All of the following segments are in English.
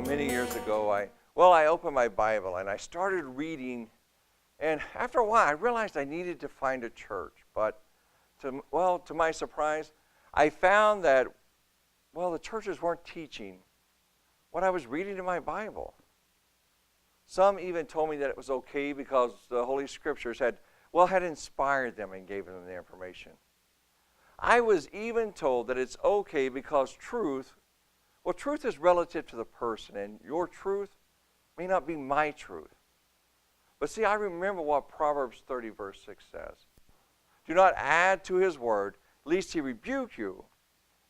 Many years ago, I opened my Bible and I started reading, and after a while, I realized I needed to find a church. But to my surprise, I found that, the churches weren't teaching what I was reading in my Bible. Some even told me that it was okay because the Holy Scriptures had inspired them and gave them the information. I was even told that it's okay because truth is relative to the person, and your truth may not be my truth. But see, I remember what Proverbs 30, verse 6 says. Do not add to his word, lest he rebuke you,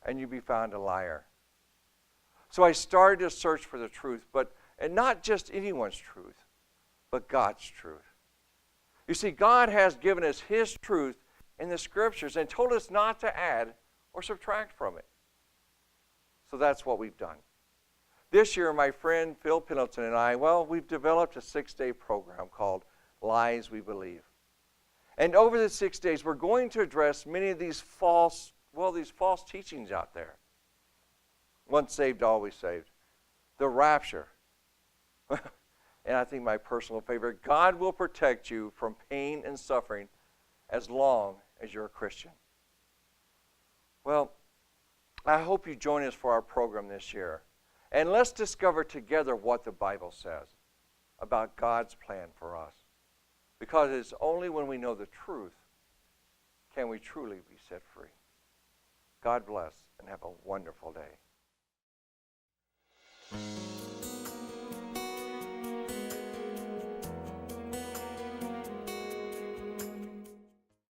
and you be found a liar. So I started to search for the truth, and not just anyone's truth, but God's truth. You see, God has given us his truth in the Scriptures and told us not to add or subtract from it. So that's what we've done. This year, my friend Phil Pendleton and I, we've developed a 6-day program called Lies We Believe. And over the 6 days, we're going to address many of these false teachings out there. Once saved, always saved. The rapture. And I think my personal favorite, God will protect you from pain and suffering as long as you're a Christian. Well, I hope you join us for our program this year. And let's discover together what the Bible says about God's plan for us. Because it's only when we know the truth can we truly be set free. God bless and have a wonderful day.